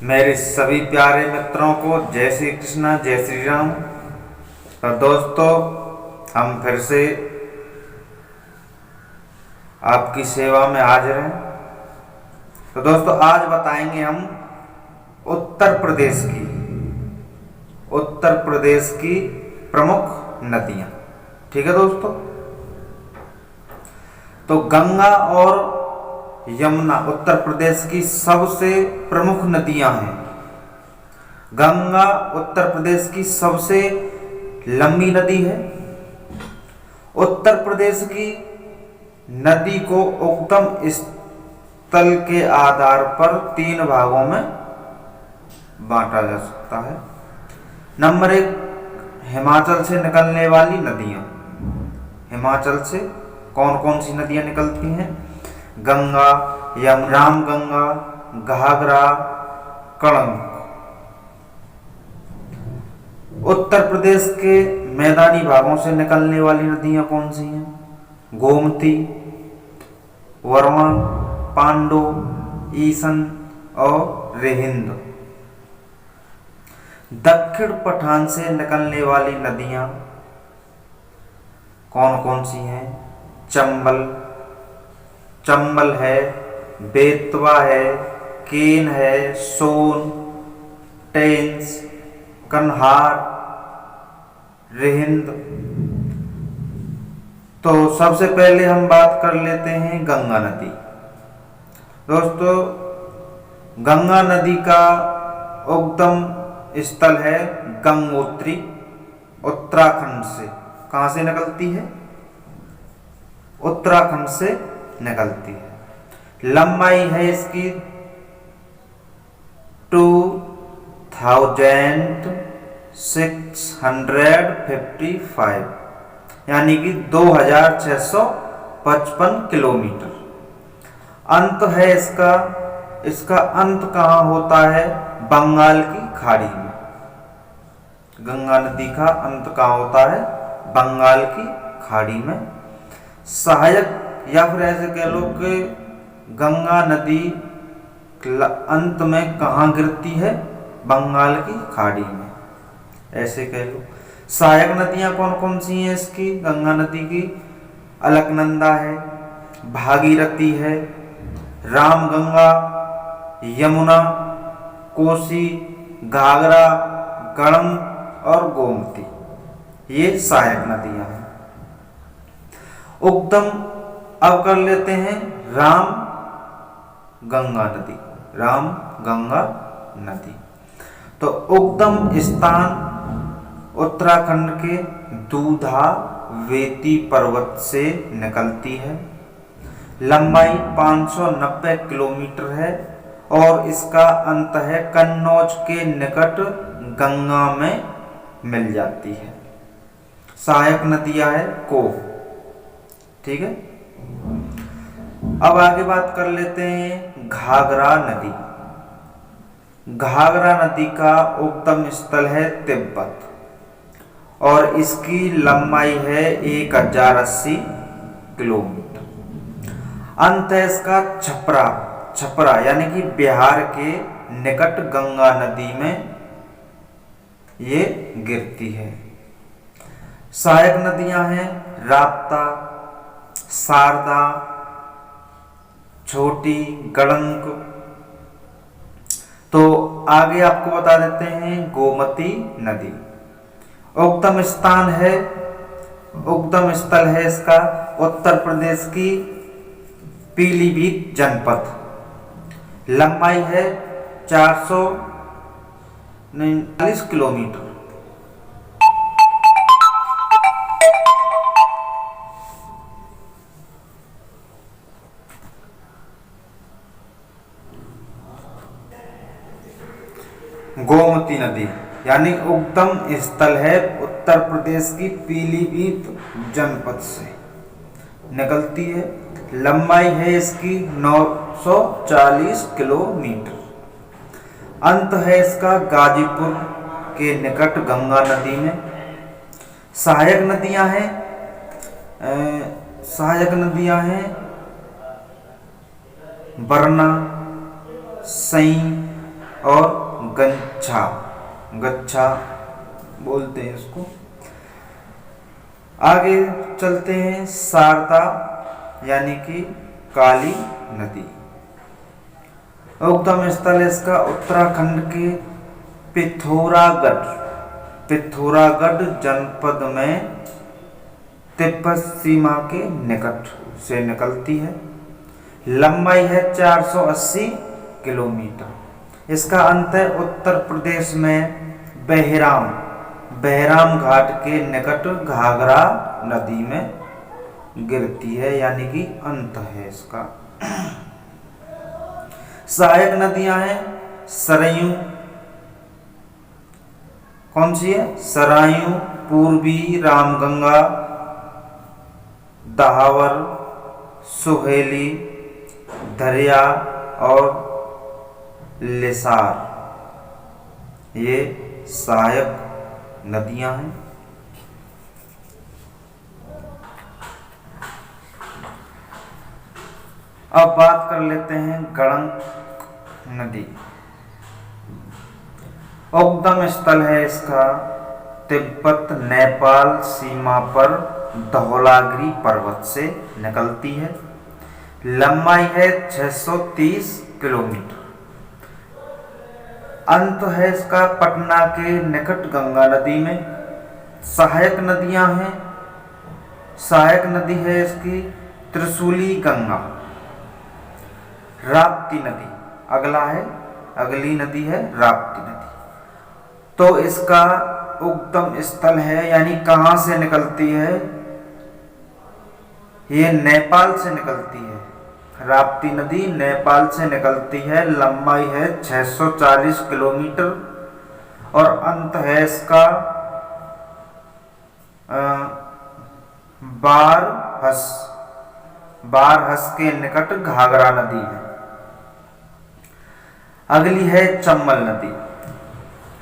मेरे सभी प्यारे मित्रों को जय श्री कृष्णा, जय श्री राम। और दोस्तों, हम फिर से आपकी सेवा में हाजिर हैं। तो दोस्तों, आज बताएंगे हम उत्तर प्रदेश की प्रमुख नदियां। ठीक है दोस्तों। तो गंगा और यमुना उत्तर प्रदेश की सबसे प्रमुख नदियां हैं। गंगा उत्तर प्रदेश की सबसे लंबी नदी है। उत्तर प्रदेश की नदी को उद्गम स्थल के आधार पर 3 भागों में बांटा जा सकता है। नंबर 1, हिमाचल से निकलने वाली नदियां। हिमाचल से कौन कौन सी नदियां निकलती हैं? गंगा, रामगंगा, घाघरा, कड़ंक। उत्तर प्रदेश के मैदानी भागों से निकलने वाली नदियां कौन सी हैं? गोमती, वरवन, पांडो, ईसन और रिहिंद। दक्षिण पठान से निकलने वाली नदियां कौन कौन सी हैं? चंबल है, बेतवा है, केन है, सोन, टेंस, कन्हार, रिहिंद। तो सबसे पहले हम बात कर लेते हैं गंगा नदी। दोस्तों, गंगा नदी का उद्गम स्थल है गंगोत्री, उत्तराखंड से। कहां से निकलती है? उत्तराखंड से निकलती है। लंबाई है इसकी 2655, यानी कि 2655 किलोमीटर। अंत है इसका अंत कहाँ होता है? बंगाल की खाड़ी में। गंगा नदी का अंत कहाँ होता है? बंगाल की खाड़ी में। सहायक, या फिर ऐसे कह लो कि गंगा नदी अंत में कहाँ गिरती है? बंगाल की खाड़ी में, ऐसे कह लो। सहायक नदियां कौन कौन सी हैं इसकी? गंगा नदी की अलकनंदा है, भागीरथी है, रामगंगा, यमुना, कोसी, घाघरा, गड़ंक और गोमती। ये सहायक नदियां हैं। उद्गम अब कर लेते हैं रामगंगा नदी। तो उद्गम स्थान उत्तराखंड के दूधावेती पर्वत से निकलती है। लंबाई 590 किलोमीटर है और इसका अंत है कन्नौज के निकट गंगा में मिल जाती है। सहायक नदियां है को। ठीक है। अब आगे बात कर लेते हैं घाघरा नदी। घाघरा नदी का उद्गम स्थल है तिब्बत और इसकी लंबाई है 1080 किलोमीटर। अंत है इसका छपरा यानी कि बिहार के निकट गंगा नदी में ये गिरती है। सहायक नदियां हैं राप्ता, शारदा, छोटी, गड़ंक। तो आगे आपको बता देते हैं गोमती नदी। उद्गम स्थल है इसका उत्तर प्रदेश की पीलीभीत जनपद। लंबाई है 449 किलोमीटर। गोमती नदी यानी उद्गम स्थल है उत्तर प्रदेश की पीलीभीत जनपद से निकलती है। लंबाई है इसकी 940 किलोमीटर। अंत है इसका गाजीपुर के निकट गंगा नदी में। सहायक नदियां हैं बरना, सई, और गच्छा, गच्छा बोलते हैं इसको। आगे चलते हैं, शारदा यानी कि काली नदी। उद्गम स्थल इसका उत्तराखंड के पिथौरागढ़ जनपद में तिब्बत सीमा के निकट से निकलती है। लंबाई है 480 किलोमीटर। इसका अंत है उत्तर प्रदेश में बहराम घाट के निकट घाघरा नदी में गिरती है, यानी कि अंत है इसका। सहायक नदियां हैं सरयू, कौन सी है? सरायू, पूर्वी रामगंगा, दहावर, सुहेली, दरिया और लिसार, ये सहायक नदियां हैं। अब बात कर लेते हैं गणक नदी। उद्गम स्थल है इसका तिब्बत नेपाल सीमा पर धौलागिरी पर्वत से निकलती है। लंबाई है 630 किलोमीटर। अंत है इसका पटना के निकट गंगा नदी में। सहायक नदियां हैं, सहायक नदी है इसकी त्रिशूली गंगा, राप्ती नदी, अगली नदी है राप्ती नदी। तो इसका उद्गम स्थल है, यानी कहां से निकलती है? ये नेपाल से निकलती है। राप्ती नदी नेपाल से निकलती है। लंबाई है 640 किलोमीटर और अंत है इसका बारहस के निकट घाघरा नदी है। अगली है चंबल नदी।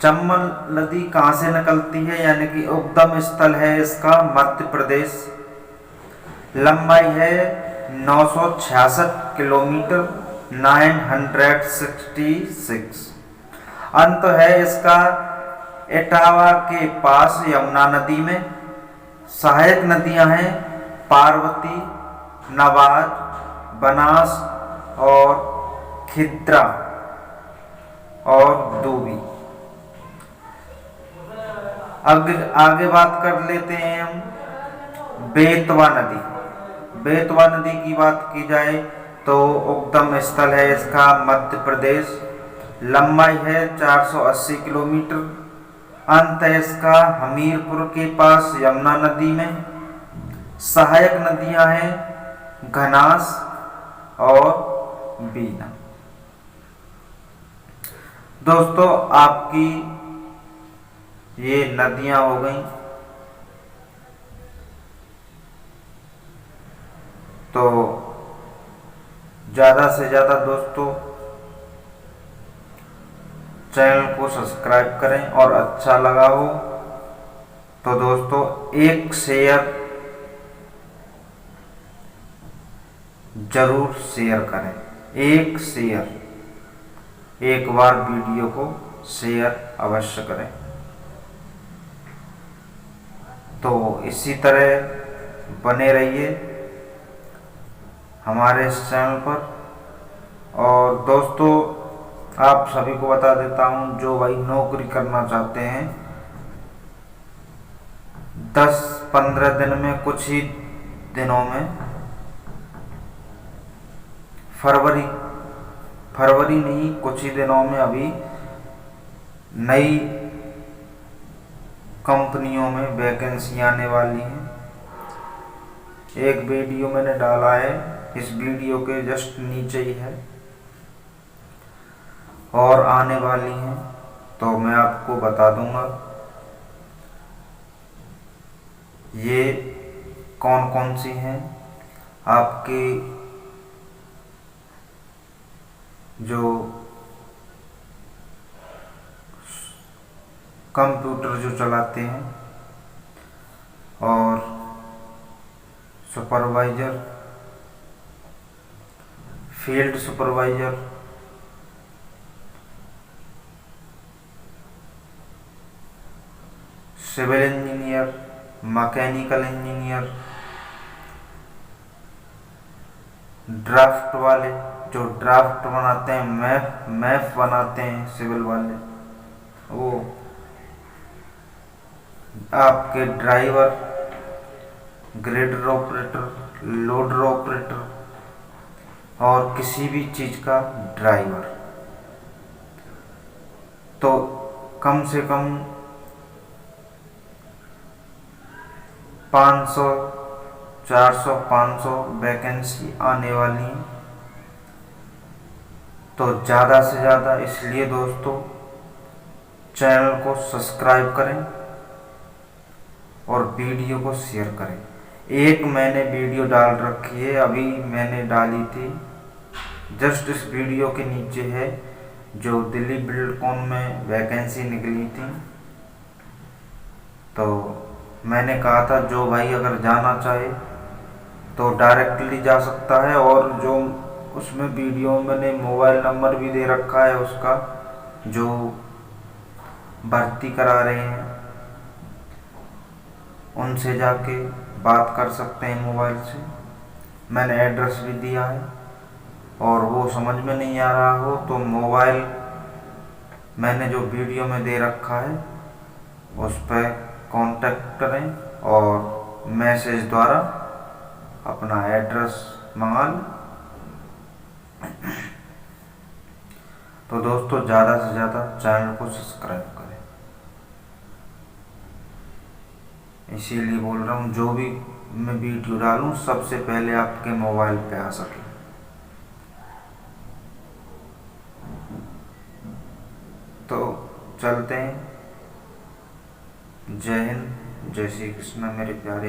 चंबल नदी कहां से निकलती है, यानी कि उद्गम स्थल है इसका मध्य प्रदेश। लंबाई है 966 किलोमीटर, 966। अंत है इसका इटावा के पास यमुना नदी में। सहायक नदियां हैं पार्वती, नवाज, बनास और खिद्रा और दूबी। आगे बात कर लेते हैं हम बेतवा नदी। बेतवा नदी की बात की जाए तो उद्गम स्थल है इसका मध्य प्रदेश। लंबाई है 480 किलोमीटर। अंत है इसका हमीरपुर के पास यमुना नदी में। सहायक नदियां हैं घनास और बीना। दोस्तों, आपकी ये नदियां हो गई। तो ज़्यादा से ज़्यादा दोस्तों चैनल को सब्सक्राइब करें और अच्छा लगा हो तो दोस्तों एक शेयर जरूर शेयर करें। एक शेयर, एक बार वीडियो को शेयर अवश्य करें। तो इसी तरह बने रहिए हमारे इस चैनल पर। और दोस्तों, आप सभी को बता देता हूं, जो भाई नौकरी करना चाहते हैं 10-15 दिन में, कुछ ही दिनों में, फरवरी नहीं, कुछ ही दिनों में अभी नई कंपनियों में वैकेंसी आने वाली हैं। एक वीडियो मैंने डाला है, इस वीडियो के जस्ट नीचे ही है, और आने वाली हैं तो मैं आपको बता दूंगा ये कौन कौन सी हैं। आपकी जो कंप्यूटर जो चलाते हैं और supervisor, field supervisor, civil engineer, mechanical engineer, draft वाले जो ड्राफ्ट बनाते हैं, मैप बनाते हैं सिविल वाले, वो आपके driver, grader operator, loader operator और किसी भी चीज़ का ड्राइवर। तो कम से कम 500, 400, 500 वैकेंसी आने वाली हैं। तो ज़्यादा से ज़्यादा इसलिए दोस्तों चैनल को सब्सक्राइब करें और वीडियो को शेयर करें। एक मैंने वीडियो डाल रखी है, अभी मैंने डाली थी, जस्ट इस वीडियो के नीचे है, जो दिल्ली बिल्डकॉन में वैकेंसी निकली थी। तो मैंने कहा था जो भाई अगर जाना चाहे तो डायरेक्टली जा सकता है, और जो उसमें वीडियो में मैंने मोबाइल नंबर भी दे रखा है उसका, जो भर्ती करा रहे हैं, उनसे जाके बात कर सकते हैं मोबाइल से। मैंने एड्रेस भी दिया है, और वो समझ में नहीं आ रहा हो तो मोबाइल मैंने जो वीडियो में दे रखा है उस पर कांटेक्ट करें और मैसेज द्वारा अपना एड्रेस मंगा लें। तो दोस्तों ज़्यादा से ज़्यादा चैनल को सब्सक्राइब करें, इसीलिए बोल रहा हूँ जो भी मैं वीडियो डालूँ सबसे पहले आपके मोबाइल पे आ सके। तो चलते हैं। जय हिंद, जय श्री कृष्ण मेरे प्यारे।